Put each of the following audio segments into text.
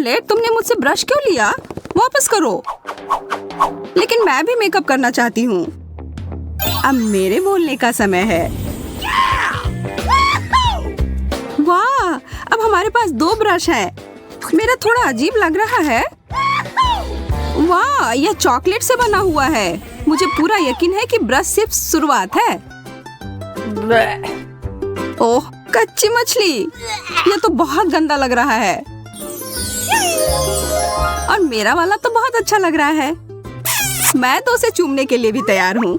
Charlotte, तुमने मुझसे brush क्यों लिया? वापस करो। लेकिन मैं भी मेकअप करना चाहती हूँ। अब मेरे बोलने का समय है। वाह, अब हमारे पास 2 ब्रश हैं। मेरा थोड़ा अजीब लग रहा है। वाह, यह चॉकलेट से बना हुआ है। मुझे पूरा यकीन है कि ब्रश सिर्फ शुरुआत है। ओह, कच्ची मछली। यह तो बहुत गंदा लग रहा है। और मेरा वाला तो बहुत अच्छा लग रहा है। मैं तो उसे चूमने के लिए भी तैयार हूँ।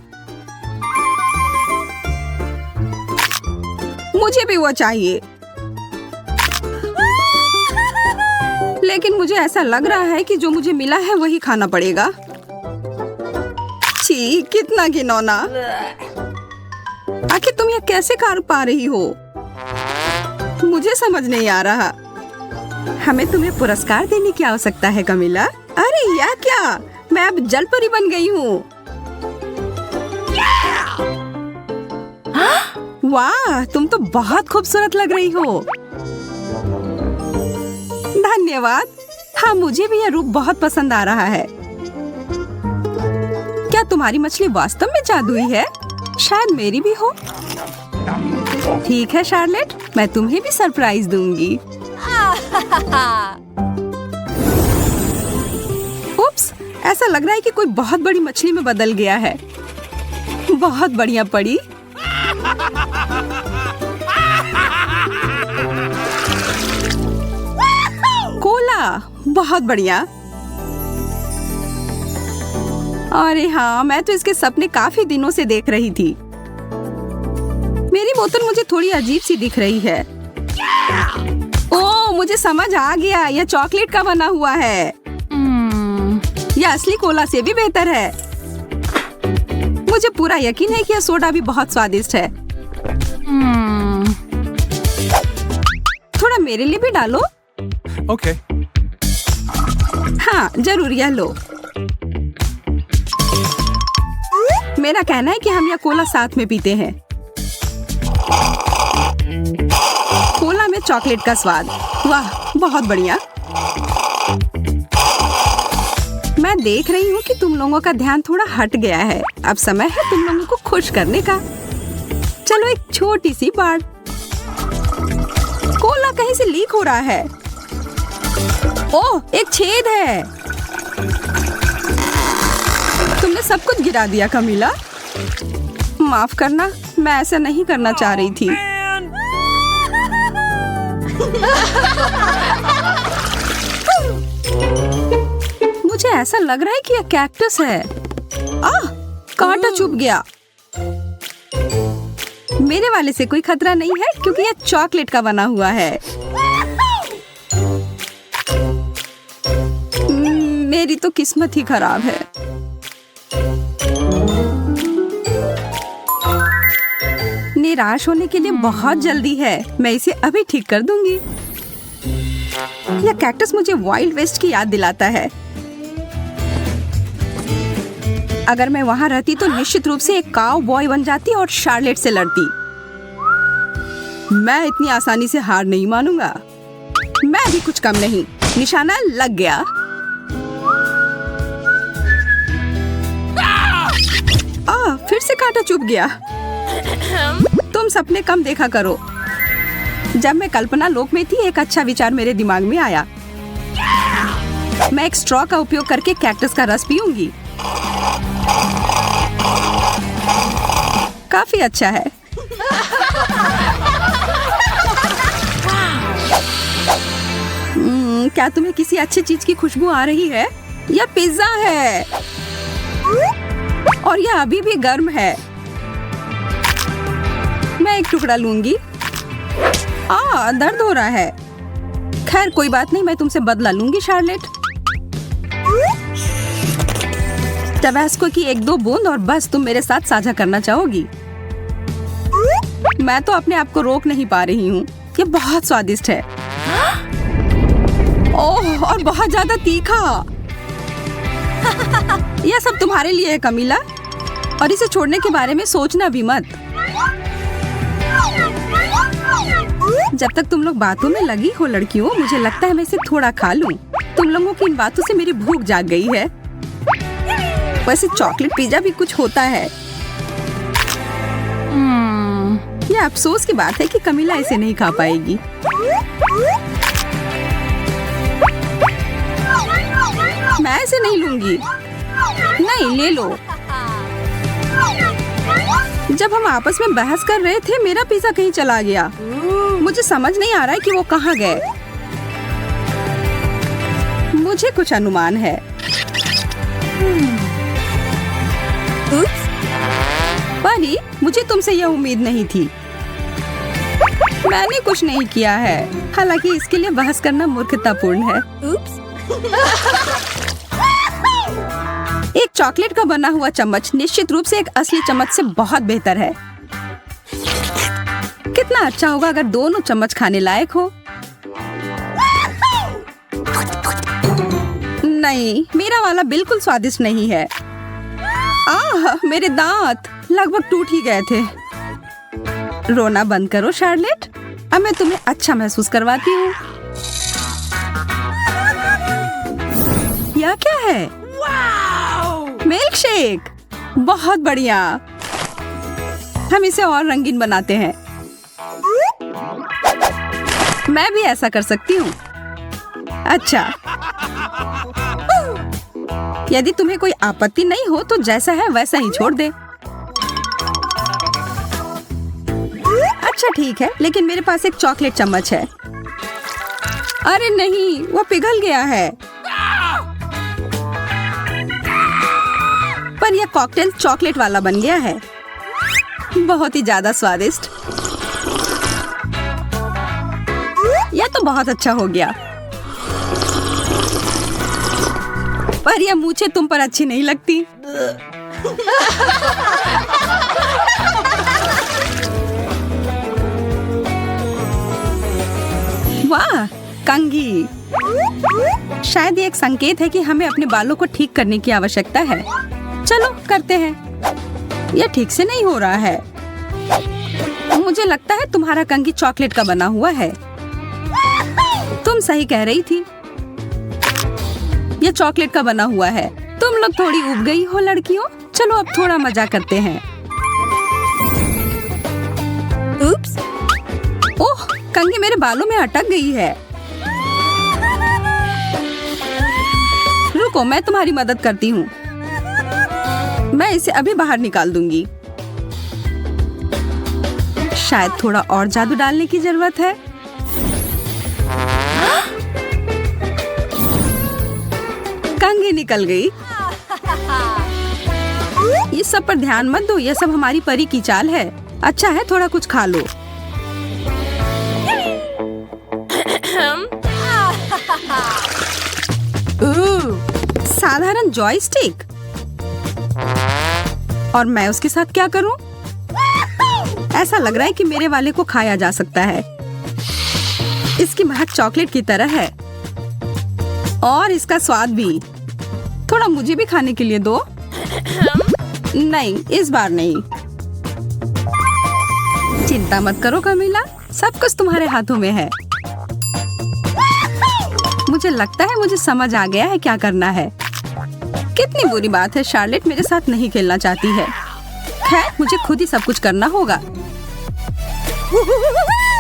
मुझे भी वो चाहिए। लेकिन मुझे ऐसा लग रहा है कि जो मुझे मिला है वही खाना पड़ेगा। छी, कितना घिनौना। आखिर तुम यह कैसे कर पा रही हो? मुझे समझ नहीं आ रहा। हमें तुम्हें पुरस्कार देने की आवश्यकता है कमिला। अरे यह क्या? मैं अब जल परी बन गई हूँ। वाह, तुम तो बहुत खूबसूरत लग रही हो। धन्यवाद। हाँ, मुझे भी यह रूप बहुत पसंद आ रहा है। क्या तुम्हारी मछली वास्तव में जादुई है? शायद मेरी भी हो। ठीक है शार्लेट, मैं तुम्हें भी सरप्राइज दूंगी। उप्स, ऐसा लग रहा है कि कोई बहुत बड़ी मछली में बदल गया है। बहुत बढ़िया पड़ी। कोला, बहुत बढ़िया। अरे हाँ, मैं तो इसके सपने काफी दिनों से देख रही थी। मेरी बोतल मुझे थोड़ी अजीब सी दिख रही है। ओह, मुझे समझ आ गया, यह चॉकलेट का बना हुआ है। यह असली कोला से भी बेहतर है। मुझे पूरा यकीन है कि यह सोडा भी बहुत स्वादिष्ट है। थोड़ा मेरे लिए भी डालो। ओके। हाँ, जरूर, यह लो। मेरा कहना है कि हम यह कोला साथ में पीते हैं। कोला में चॉकलेट का स्वाद। वाह, बहुत बढ़िया। मैं देख रही हूँ कि तुम लोगों का ध्यान थोड़ा हट गया है। अब समय है तुम लोगों को खुश करने का। चलो एक छोटी सी बार। कोला कहीं से लीक हो रहा है। ओह, एक छेद है। तुमने सब कुछ गिरा दिया कमिला। माफ करना, मैं ऐसा नहीं करना चाह रही थी। मुझे ऐसा लग रहा है कि यह कैक्टस है। आह, कांटा चुभ गया। मेरे वाले से कोई खतरा नहीं है क्योंकि यह चॉकलेट का बना हुआ है। मेरी तो किस्मत ही खराब है। निराश होने के लिए बहुत जल्दी है। मैं इसे अभी ठीक कर दूंगी। यह कैक्टस मुझे वाइल्ड वेस्ट की याद दिलाता है। अगर मैं वहां रहती तो निश्चित रूप से एक काउ बॉय बन जाती और शार्लेट से लड़ती। मैं इतनी आसानी से हार नहीं मानूंगा। मैं भी कुछ कम नहीं। निशाना लग गया। फिर से कांटा चुभ गया। तुम सपने कम देखा करो। जब मैं कल्पना लोक में थी, एक अच्छा विचार मेरे दिमाग में आया। मैं एक स्ट्रॉ का उपयोग करके कैक्टस का रस पीऊंगी। काफी अच्छा है। क्या तुम्हें किसी अच्छी चीज की खुशबू आ रही है? यह पिज्जा है और यह अभी भी गर्म है। मैं एक टुकड़ा लूंगी। दर्द हो रहा है। खैर कोई बात नहीं, मैं तुमसे बदला लूंगी शार्लेट। टबैस्को की 1-2 बूंद और बस तुम मेरे साथ साझा करना चाहोगी। मैं तो अपने आप को रोक नहीं पा रही हूँ। ये बहुत स्वादिष्ट है। ओह, और बहुत ज्यादा तीखा। यह सब तुम्हारे लिए है कमिला, और इसे छोड़ने के बारे में सोचना भी मत। जब तक तुम लोग बातों में लगी हो लड़कियों, मुझे लगता है मैं इसे थोड़ा खा लूं। लोगों की इन बातों से मेरी भूख जाग गई है। वैसे चॉकलेट पिज्जा भी कुछ होता है। ये अफसोस की बात है कि कमीला इसे नहीं खा पाएगी। मैं इसे नहीं लूंगी। नहीं, ले लो। जब हम आपस में बहस कर रहे थे, मेरा पिज्जा कहीं चला गया। मुझे समझ नहीं आ रहा है कि वो कहाँ गए। मुझे कुछ अनुमान है। परी, मुझे तुमसे यह उम्मीद नहीं थी। मैंने कुछ नहीं किया है, हालांकि इसके लिए बहस करना मूर्खतापूर्ण है। एक चॉकलेट का बना हुआ चम्मच निश्चित रूप से एक असली चम्मच से बहुत बेहतर है। कितना अच्छा होगा अगर दोनों चम्मच खाने लायक हो। नहीं, मेरा वाला बिल्कुल स्वादिष्ट नहीं है। आह, मेरे दांत लगभग टूट ही गए थे। रोना बंद करो शार्लेट, अब मैं तुम्हें अच्छा महसूस करवाती हूँ। यह क्या है? मिल्क शेक, बहुत बढ़िया। हम इसे और रंगीन बनाते हैं। मैं भी ऐसा कर सकती हूँ। अच्छा, यदि तुम्हें कोई आपत्ति नहीं हो तो जैसा है वैसा ही छोड़ दे। अच्छा ठीक है, लेकिन मेरे पास एक चॉकलेट चम्मच है। अरे नहीं, वो पिघल गया है। पर यह कॉकटेल चॉकलेट वाला बन गया है। बहुत ही ज्यादा स्वादिष्ट। यह तो बहुत अच्छा हो गया। पर यह मूछें तुम पर अच्छी नहीं लगती। वाह, कंघी। शायद ये एक संकेत है कि हमें अपने बालों को ठीक करने की आवश्यकता है। चलो करते हैं। यह ठीक से नहीं हो रहा है। मुझे लगता है तुम्हारा कंघी चॉकलेट का बना हुआ है। तुम सही कह रही थी, यह चॉकलेट का बना हुआ है। तुम लोग थोड़ी उब गई हो लड़कियों। चलो अब थोड़ा मजा करते हैं। उप्स। ओह, कंघी मेरे बालों में अटक गई है। रुको, मैं तुम्हारी मदद करती हूँ। मैं इसे अभी बाहर निकाल दूंगी। शायद थोड़ा और जादू डालने की जरूरत है। कंघी निकल गई। ये सब पर ध्यान मत दो, यह सब हमारी परी की चाल है। अच्छा है, थोड़ा कुछ खा लो। साधारण जॉयस्टिक, और मैं उसके साथ क्या करूं? ऐसा लग रहा है कि मेरे वाले को खाया जा सकता है। इसकी महक चॉकलेट की तरह है और इसका स्वाद भी। थोड़ा मुझे भी खाने के लिए दो। नहीं, इस बार नहीं। चिंता मत करो कमीला, सब कुछ तुम्हारे हाथों में है। मुझे लगता है मुझे समझ आ गया है क्या करना है। कितनी बुरी बात है, शार्लेट मेरे साथ नहीं खेलना चाहती है। खैर, मुझे खुद ही सब कुछ करना होगा।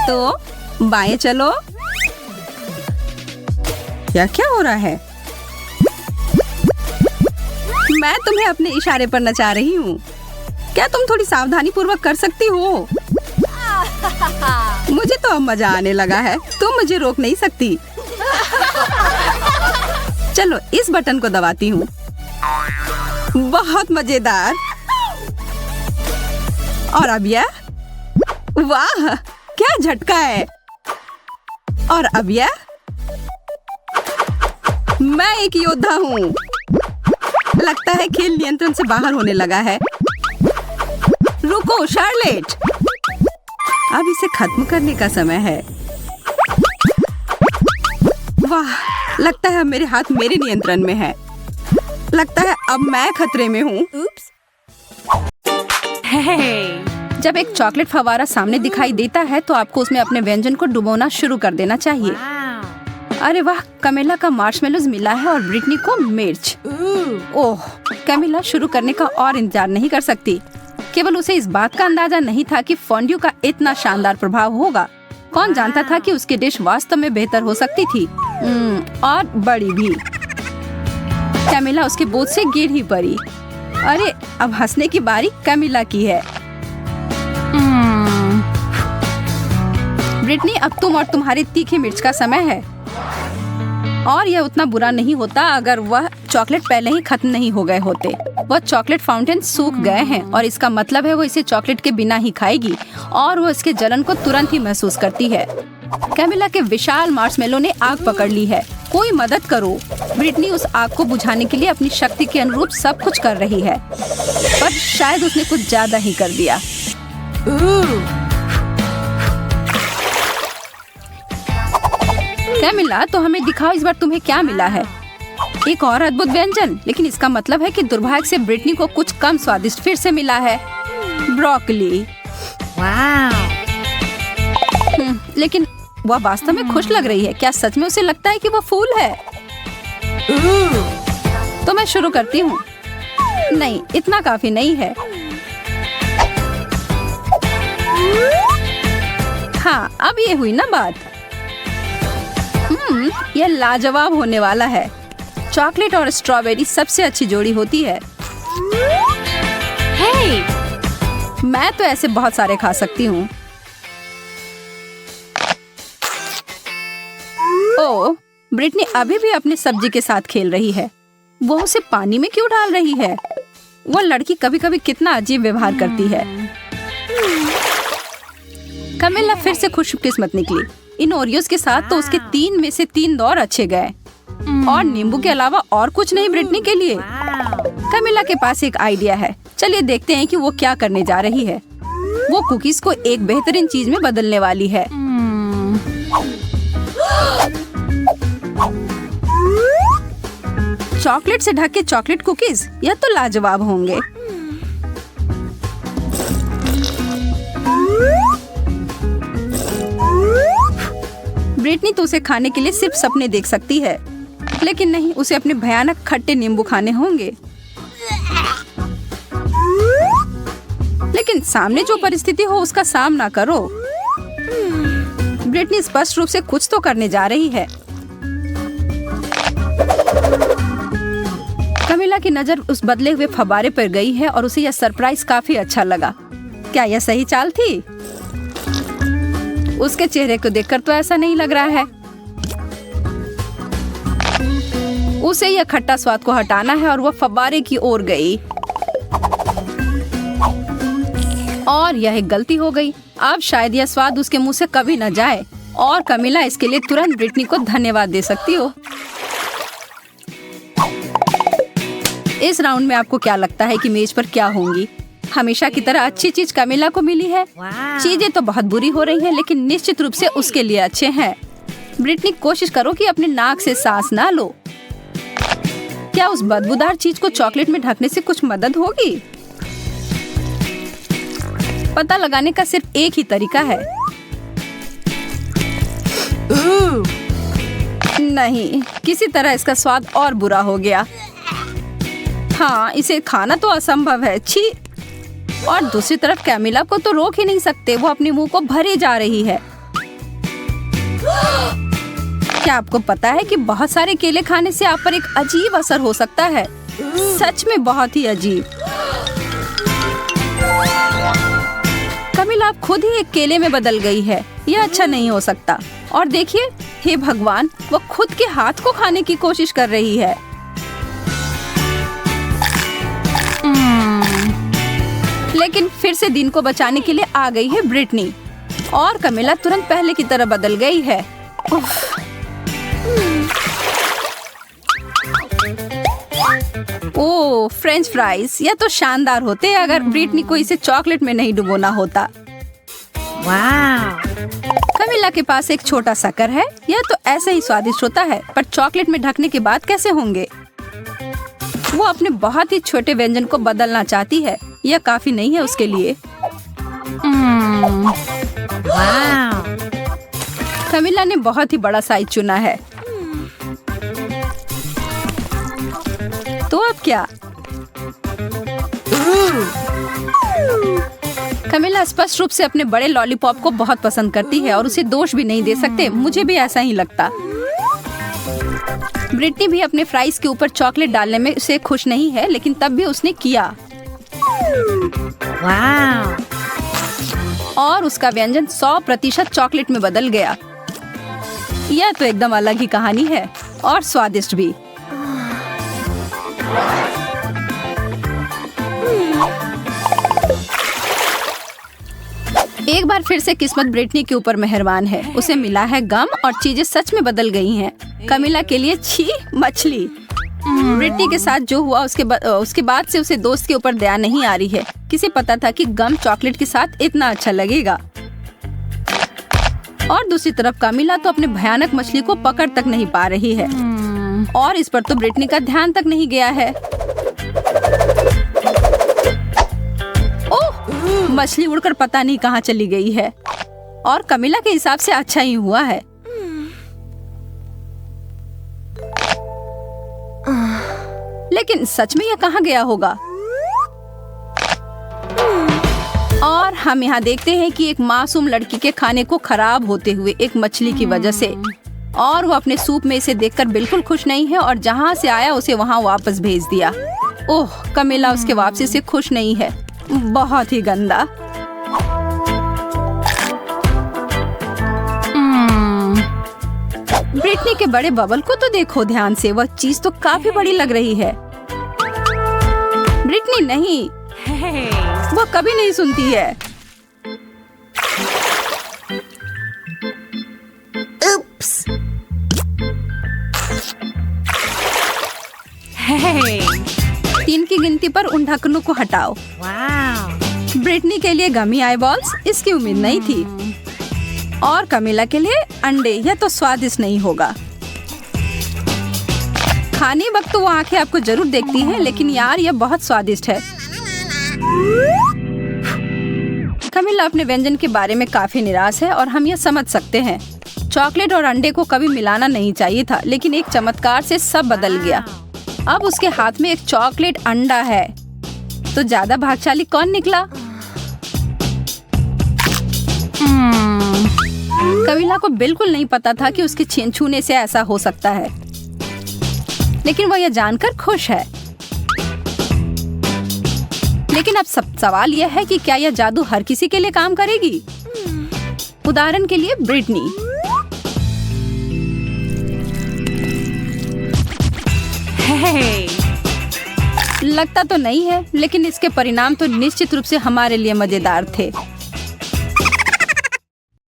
तो बाएं चलो। क्या हो रहा है? मैं तुम्हें अपने इशारे पर नचा रही हूँ। क्या तुम थोड़ी सावधानी पूर्वक कर सकती हो? मुझे तो अब मजा आने लगा है। तुम मुझे रोक नहीं सकती। चलो इस बटन को दबाती हूँ। बहुत मजेदार। और अब यह, वाह क्या झटका है। और अब यह, मैं एक योद्धा हूँ। लगता है खेल नियंत्रण से बाहर होने लगा है। रुको शार्लेट, अब इसे खत्म करने का समय है। वाह, लगता है अब मेरे हाथ मेरे नियंत्रण में है। लगता है अब मैं खतरे में हूँ। जब एक चॉकलेट फव्वारा सामने दिखाई देता है तो आपको उसमें अपने व्यंजन को डुबोना शुरू कर देना चाहिए। अरे वाह, कैमिला का मार्शमेलोज मिला है और ब्रिटनी को मिर्च। ओह, कैमिला शुरू करने का और इंतजार नहीं कर सकती। केवल उसे इस बात का अंदाजा नहीं था कि फॉन्ड्यू का इतना शानदार प्रभाव होगा। कौन जानता था कि उसकी डिश वास्तव में बेहतर हो सकती थी, और बड़ी भी। कैमिला उसके बोझ से गिर ही पड़ी। अरे, अब हंसने की बारी कैमिला की है। ब्रिटनी, अब तुम और तुम्हारी तीखी मिर्च का समय है। और यह उतना बुरा नहीं होता अगर वह चॉकलेट पहले ही खत्म नहीं हो गए होते। वह चॉकलेट फाउंटेन सूख गए हैं और इसका मतलब है वो इसे चॉकलेट के बिना ही खाएगी और वो इसके जलन को तुरंत ही महसूस करती है। कैमिला के विशाल मार्शमेलो ने आग पकड़ ली है। कोई मदद करो। ब्रिटनी उस आग को बुझाने के लिए अपनी शक्ति के अनुरूप सब कुछ कर रही है, पर शायद उसने कुछ ज्यादा ही कर दिया। कैमिला, तो हमें दिखाओ इस बार तुम्हें क्या मिला है। एक और अद्भुत व्यंजन, लेकिन इसका मतलब है कि दुर्भाग्य से ब्रिटनी को कुछ कम स्वादिष्ट फिर से मिला है, ब्रोकली। लेकिन वह वास्तव में खुश लग रही है। क्या सच में उसे लगता है कि वह फूल है? तो मैं शुरू करती हूँ। नहीं, इतना काफी नहीं है। हाँ, अब ये हुई ना बात। यह लाजवाब होने वाला है। चॉकलेट और स्ट्रॉबेरी सबसे अच्छी जोड़ी होती है। मैं तो ऐसे बहुत सारे खा सकती हूँ। ओह, ब्रिटनी अभी भी अपनी सब्जी के साथ खेल रही है। वो उसे पानी में क्यों डाल रही है? वो लड़की कभी कभी कितना अजीब व्यवहार करती है। कैमिला फिर से खुशकिस्मत निकली। इन ओरियोज के साथ तो उसके 3 में से 3 दौर अच्छे गए, और नींबू के अलावा और कुछ नहीं ब्रिटनी के लिए। कैमिला के पास एक आइडिया है। चलिए देखते हैं कि वो क्या करने जा रही है। वो कुकीज को एक बेहतरीन चीज में बदलने वाली है। चॉकलेट से ढके चॉकलेट कुकीज, यह तो लाजवाब होंगे। ब्रिटनी तो उसे खाने के लिए सिर्फ सपने देख सकती है, लेकिन नहीं, उसे अपने भयानक खट्टे नींबू खाने होंगे। लेकिन सामने जो परिस्थिति हो उसका सामना करो। ब्रिटनी स्पष्ट रूप से कुछ तो करने जा रही है। कैमिला की नजर उस बदले हुए फव्वारे पर गई है और उसे यह सरप्राइज काफी अच्छा लगा। क्या यह सही चाल थी? उसके चेहरे को देखकर तो ऐसा नहीं लग रहा है। उसे यह खट्टा स्वाद को हटाना है और वह फव्वारे की ओर गई, और यह एक गलती हो गई। अब शायद यह स्वाद उसके मुंह से कभी न जाए, और कैमिला इसके लिए तुरंत ब्रिटनी को धन्यवाद दे सकती हो। इस राउंड में आपको क्या लगता है कि मेज पर क्या होंगी? हमेशा की तरह अच्छी चीज कैमिला को मिली है। चीजें तो बहुत बुरी हो रही हैं, लेकिन निश्चित रूप से उसके लिए अच्छे हैं। ब्रिटनी, कोशिश करो कि अपने नाक से सांस ना लो। क्या उस बदबूदार चीज को चॉकलेट में ढकने से कुछ मदद होगी? पता लगाने का सिर्फ एक ही तरीका है। नहीं, किसी तरह इसका स्वाद और बुरा हो गया। हाँ, इसे खाना तो असंभव है। छी। और दूसरी तरफ कैमिला को तो रोक ही नहीं सकते, वो अपने मुंह को भरे जा रही है। क्या आपको पता है कि बहुत सारे केले खाने से आप पर एक अजीब असर हो सकता है? सच में बहुत ही अजीब। कैमिला अब खुद ही एक केले में बदल गई है। यह अच्छा नहीं हो सकता। और देखिए, हे भगवान, वो खुद के हाथ को खाने की कोशिश कर रही है। लेकिन फिर से दिन को बचाने के लिए आ गई है ब्रिटनी, और कैमिला तुरंत पहले की तरह बदल गई है। ओह, फ्रेंच फ्राइज, यह तो शानदार होते अगर ब्रिटनी को इसे चॉकलेट में नहीं डुबोना होता। कैमिला के पास एक छोटा शक्कर है। यह तो ऐसे ही स्वादिष्ट होता है, पर चॉकलेट में ढकने के बाद कैसे होंगे? वो अपने बहुत ही छोटे व्यंजन को बदलना चाहती है। यह काफी नहीं है उसके लिए। कैमिला ने बहुत ही बड़ा साइज चुना है। अब क्या? कमिला स्पष्ट रूप से अपने बड़े लॉलीपॉप को बहुत पसंद करती है और उसे दोष भी नहीं दे सकते। मुझे भी ऐसा ही लगता। ब्रिटनी भी अपने फ्राइज के ऊपर चॉकलेट डालने में से खुश नहीं है, लेकिन तब भी उसने किया। और उसका व्यंजन 100% चॉकलेट में बदल गया। यह तो एकदम अलग ही कहानी है और स्वादिष्ट भी। एक बार फिर से किस्मत ब्रिटनी के ऊपर मेहरबान है। उसे मिला है गम और चीजें सच में बदल गई हैं। कमिला के लिए छी मछली। ब्रिटनी के साथ जो हुआ उसके बाद से उसे दोस्त के ऊपर दया नहीं आ रही है। किसे पता था कि गम चॉकलेट के साथ इतना अच्छा लगेगा। और दूसरी तरफ कमिला तो अपने भयानक मछली को पकड़ तक नहीं पा रही है और इस पर तो ब्रिटनी का ध्यान तक नहीं गया है। ओह, मछली उड़कर पता नहीं कहाँ चली गई है और कमिला के हिसाब से अच्छा ही हुआ है। लेकिन सच में यह कहाँ गया होगा? और हम यहाँ देखते हैं कि एक मासूम लड़की के खाने को खराब होते हुए एक मछली की वजह से, और वो अपने सूप में इसे देखकर बिल्कुल खुश नहीं है और जहाँ से आया उसे वहाँ वापस भेज दिया। ओह, कमिला उसके वापसी से खुश नहीं है। बहुत ही गंदा। ब्रिटनी के बड़े बबल को तो देखो ध्यान से, वह चीज तो काफी बड़ी लग रही है। ब्रिटनी नहीं, वो कभी नहीं सुनती है। Oops. 3 की गिनती पर उन ढक्कनों को हटाओ। ब्रिटनी के लिए गमी आईबॉल्स, इसकी उम्मीद नहीं थी। और कमिला के लिए अंडे, यह तो स्वादिष्ट नहीं होगा। खाने वक्त तो वो आंखें आपको जरूर देखती हैं, लेकिन यार यह बहुत स्वादिष्ट है। कमिला अपने व्यंजन के बारे में काफी निराश है और हम यह समझ सकते हैं। चॉकलेट और अंडे को कभी मिलाना नहीं चाहिए था, लेकिन एक चमत्कार से सब बदल गया। अब उसके हाथ में एक चॉकलेट अंडा है। तो ज्यादा भाग्यशाली कौन निकला? कमिला को बिल्कुल नहीं पता था कि उसके छूने से ऐसा हो सकता है, लेकिन वह यह जानकर खुश है। लेकिन अब सवाल यह है कि क्या यह जादू हर किसी के लिए काम करेगी? उदाहरण के लिए ब्रिटनी। लगता तो नहीं है, लेकिन इसके परिणाम तो निश्चित रूप से हमारे लिए मजेदार थे।